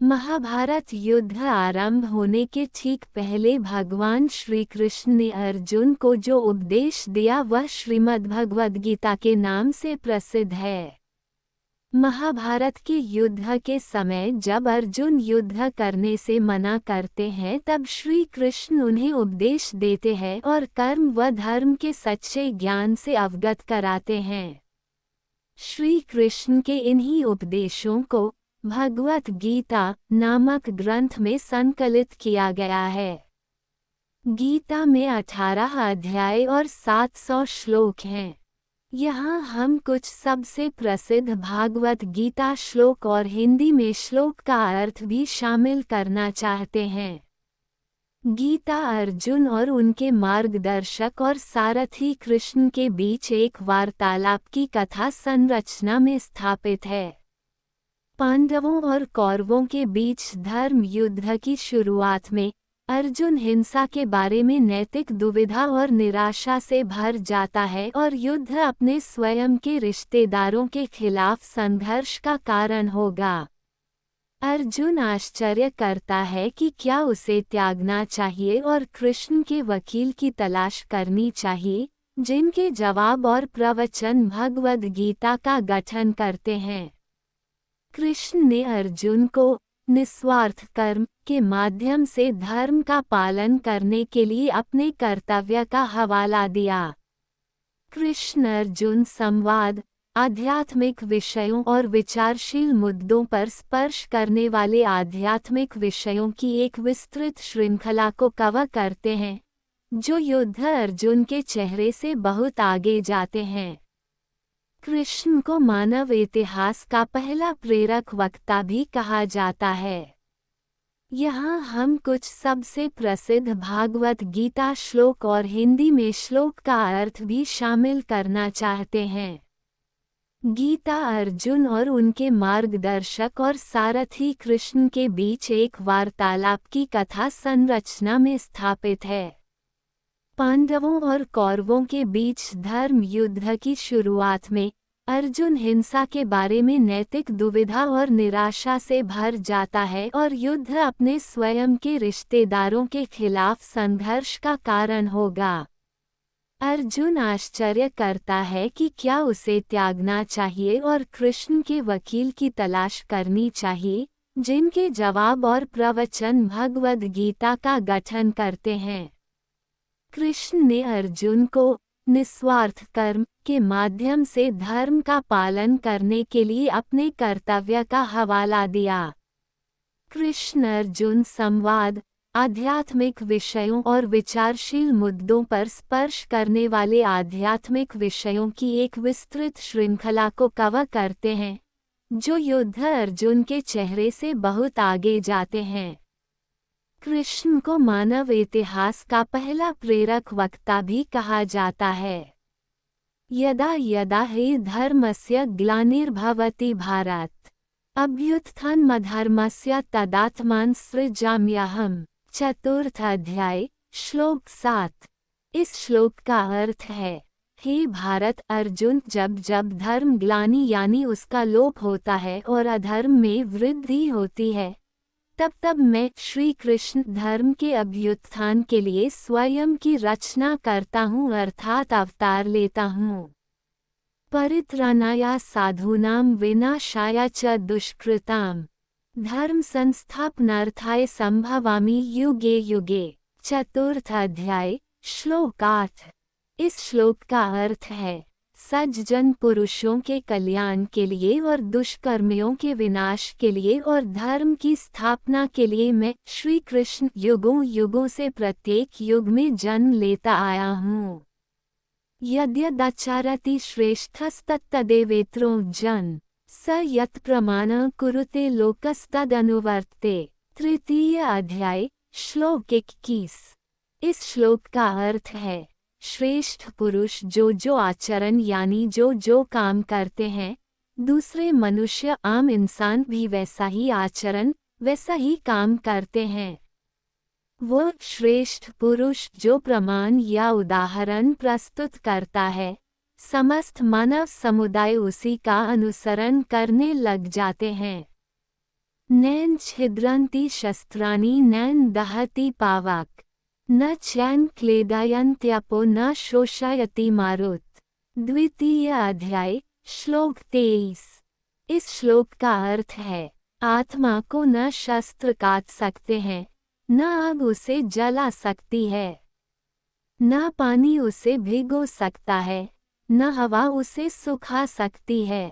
महाभारत युद्ध आरंभ होने के ठीक पहले भगवान श्री कृष्ण ने अर्जुन को जो उपदेश दिया वह श्रीमद्भगवद्गीता के नाम से प्रसिद्ध है। महाभारत के युद्ध के समय जब अर्जुन युद्ध करने से मना करते हैं तब श्री कृष्ण उन्हें उपदेश देते हैं और कर्म व धर्म के सच्चे ज्ञान से अवगत कराते हैं। श्री कृष्ण के इन्हीं उपदेशों को भगवत गीता नामक ग्रंथ में संकलित किया गया है। गीता में 18 अध्याय और 700 श्लोक हैं। यहाँ हम कुछ सबसे प्रसिद्ध भागवत गीता श्लोक और हिंदी में श्लोक का अर्थ भी शामिल करना चाहते हैं। गीता अर्जुन और उनके मार्गदर्शक और सारथी कृष्ण के बीच एक वार्तालाप की कथा संरचना में स्थापित है। पांडवों और कौरवों के बीच धर्म युद्ध की शुरुआत में अर्जुन हिंसा के बारे में नैतिक दुविधा और निराशा से भर जाता है और युद्ध अपने स्वयं के रिश्तेदारों के खिलाफ संघर्ष का कारण होगा। अर्जुन आश्चर्य करता है कि क्या उसे त्यागना चाहिए और कृष्ण के वकील की तलाश करनी चाहिए, जिनके जवाब और प्रवचन भगवद गीता का गठन करते हैं। कृष्ण ने अर्जुन को निस्वार्थ कर्म के माध्यम से धर्म का पालन करने के लिए अपने कर्तव्य का हवाला दिया। कृष्ण अर्जुन संवाद आध्यात्मिक विषयों और विचारशील मुद्दों पर स्पर्श करने वाले आध्यात्मिक विषयों की एक विस्तृत श्रृंखला को कवर करते हैं, जो युद्ध अर्जुन के चेहरे से बहुत आगे जाते हैं। कृष्ण को मानव इतिहास का पहला प्रेरक वक्ता भी कहा जाता है। यहाँ हम कुछ सबसे प्रसिद्ध भागवत गीता श्लोक और हिंदी में श्लोक का अर्थ भी शामिल करना चाहते हैं। गीता अर्जुन और उनके मार्गदर्शक और सारथी कृष्ण के बीच एक वार्तालाप की कथा संरचना में स्थापित है। पांडवों और कौरवों के बीच धर्म युद्ध की शुरुआत में अर्जुन हिंसा के बारे में नैतिक दुविधा और निराशा से भर जाता है और युद्ध अपने स्वयं के रिश्तेदारों के खिलाफ संघर्ष का कारण होगा। अर्जुन आश्चर्य करता है कि क्या उसे त्यागना चाहिए और कृष्ण के वकील की तलाश करनी चाहिए, जिनके जवाब और प्रवचन भगवद गीता का गठन करते हैं। कृष्ण ने अर्जुन को निस्वार्थ कर्म के माध्यम से धर्म का पालन करने के लिए अपने कर्तव्य का हवाला दिया। कृष्ण अर्जुन संवाद आध्यात्मिक विषयों और विचारशील मुद्दों पर स्पर्श करने वाले आध्यात्मिक विषयों की एक विस्तृत श्रृंखला को कवर करते हैं, जो युद्ध अर्जुन के चेहरे से बहुत आगे जाते हैं। कृष्ण को मानव इतिहास का पहला प्रेरक वक्ता भी कहा जाता है। यदा यदा हि धर्मस्य ग्लानिर्भवति भारत अभ्युत्थानमधर्मस्य तदात्मान सृजाम्यहम्। चतुर्थ अध्याय श्लोक 7। इस श्लोक का अर्थ है, हे भारत अर्जुन, जब जब धर्म ग्लानि यानी उसका लोप होता है और अधर्म में वृद्धि होती है, तब तब मैं श्री कृष्ण धर्म के अभ्युत्थान के लिए स्वयं की रचना करता हूँ, अर्थात अवतार लेता हूँ। परित्राणाय साधूनां विनाशाय च दुष्कृतां धर्म संस्थापनार्थाय संभवामि युगे युगे। चतुर्थ अध्याय श्लोक 8। इस श्लोक का अर्थ है, सज्जन पुरुषों के कल्याण के लिए और दुष्कर्मियों के विनाश के लिए और धर्म की स्थापना के लिए मैं श्री कृष्ण युगों युगों से प्रत्येक युग में जन्म लेता आया हूँ। यद्यदाचारति श्रेष्ठस्तत्तदेवेत्रो जन स यत् प्रमाण कुरुते लोकस्तदनुवर्ते। तृतीय अध्याय श्लोक 21। इस श्लोक का अर्थ है, श्रेष्ठ पुरुष जो आचरण यानी जो काम करते हैं, दूसरे मनुष्य आम इंसान भी वैसा ही आचरण वैसा ही काम करते हैं। वो श्रेष्ठ पुरुष जो प्रमाण या उदाहरण प्रस्तुत करता है, समस्त मानव समुदाय उसी का अनुसरण करने लग जाते हैं। नैन छिद्रन्ति शस्त्राणि नैन दहति पावक न चैन क्लेदयन्त्यपो न शोषयति मारुत। द्वितीय अध्याय श्लोक 23। इस श्लोक का अर्थ है, आत्मा को न शस्त्र काट सकते हैं, न आग उसे जला सकती है, न पानी उसे भिगो सकता है, न हवा उसे सुखा सकती है।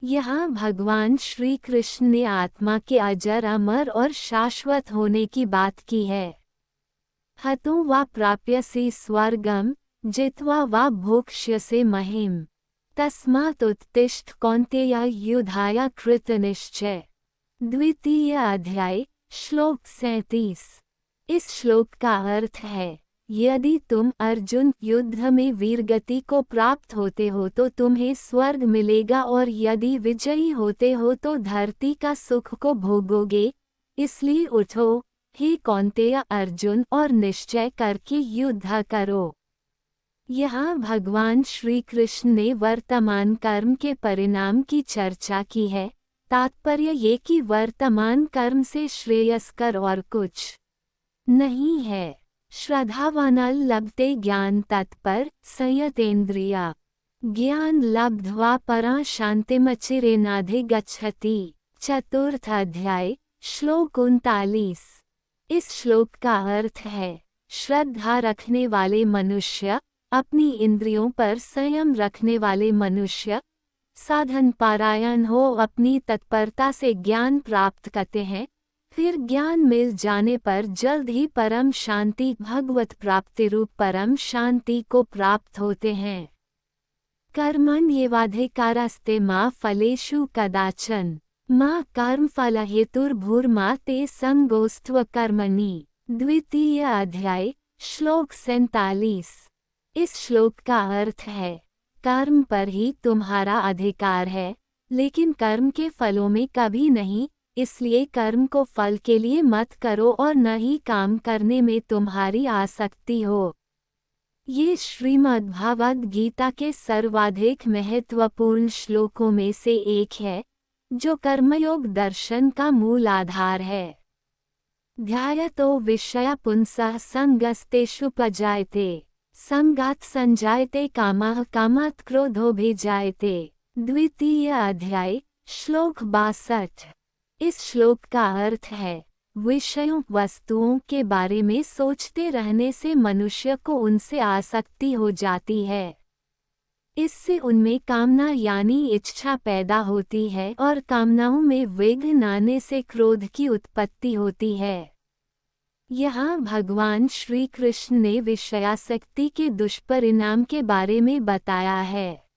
यहाँ भगवान श्री कृष्ण ने आत्मा के अजर अमर और शाश्वत होने की बात की है। हतो वा प्राप्यसि स्वर्गम जित्वा वा भोक्ष्यसे महिम तस्मात् उत्तिष्ठ कौन्तेय युद्धाय कृतनिश्चय। द्वितीय अध्याय श्लोक 37। इस श्लोक का अर्थ है, यदि तुम अर्जुन युद्ध में वीरगति को प्राप्त होते हो तो तुम्हें स्वर्ग मिलेगा, और यदि विजयी होते हो तो धरती का सुख को भोगोगे। इसलिए उठो हे कौन्तेय अर्जुन, और निश्चय करके युद्ध करो। यहाँ भगवान श्री कृष्ण ने वर्तमान कर्म के परिणाम की चर्चा की है। तात्पर्य ये कि वर्तमान कर्म से श्रेयस्कर और कुछ नहीं है। श्रद्धावानल लभते ज्ञान तत्पर संयतेन्द्रिया ज्ञान लब्ध्वा परां शान्तिमचिरेनाधि गच्छति। चतुर्थ अध्याय श्लोक 39। इस श्लोक का अर्थ है, श्रद्धा रखने वाले मनुष्य, अपनी इंद्रियों पर संयम रखने वाले मनुष्य, साधन पारायण हो अपनी तत्परता से ज्ञान प्राप्त करते हैं, फिर ज्ञान मिल जाने पर जल्द ही परम शांति भगवत प्राप्ति रूप परम शांति को प्राप्त होते हैं। कर्मण्येवाधिकारस्ते मा फलेषु कदाचन मा कर्मफल हेतुर्भूर्मा ते संगोस्त्व कर्मणि। द्वितीय अध्याय श्लोक 47। इस श्लोक का अर्थ है, कर्म पर ही तुम्हारा अधिकार है, लेकिन कर्म के फलों में कभी नहीं। इसलिए कर्म को फल के लिए मत करो और न ही काम करने में तुम्हारी आसक्ति हो। ये श्रीमद्भागवत गीता के सर्वाधिक महत्वपूर्ण श्लोकों में से एक है, जो कर्मयोग दर्शन का मूल आधार है। ध्यायतो विषया पुंसः संगस्तेषु पजायते संगात् संजायते कामः कामात् क्रोधोऽभिजायते। द्वितीय अध्याय श्लोक 62। इस श्लोक का अर्थ है, विषयों वस्तुओं के बारे में सोचते रहने से मनुष्य को उनसे आसक्ति हो जाती है। इससे उनमें कामना यानी इच्छा पैदा होती है, और कामनाओं में विघ्न आने से क्रोध की उत्पत्ति होती है। यहाँ भगवान श्री कृष्ण ने विषयासक्ति के दुष्परिणाम के बारे में बताया है।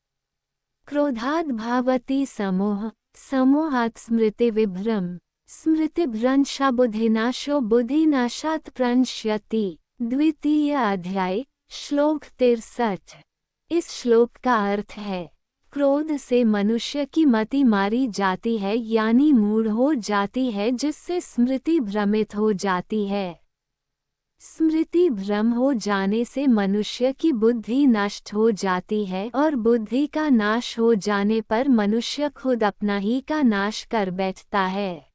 क्रोधाद् भवति समोह, समोहात् स्मृति विभ्रम, स्मृतिभ्रंशा बुद्धिनाशो, बुद्धिनाशात् प्रणश्यति। द्वितीय अध्याय श्लोक 63। इस श्लोक का अर्थ है, क्रोध से मनुष्य की मति मारी जाती है यानी मूढ़ हो जाती है, जिससे स्मृति भ्रमित हो जाती है। स्मृति भ्रम हो जाने से मनुष्य की बुद्धि नष्ट हो जाती है, और बुद्धि का नाश हो जाने पर मनुष्य खुद अपना ही का नाश कर बैठता है।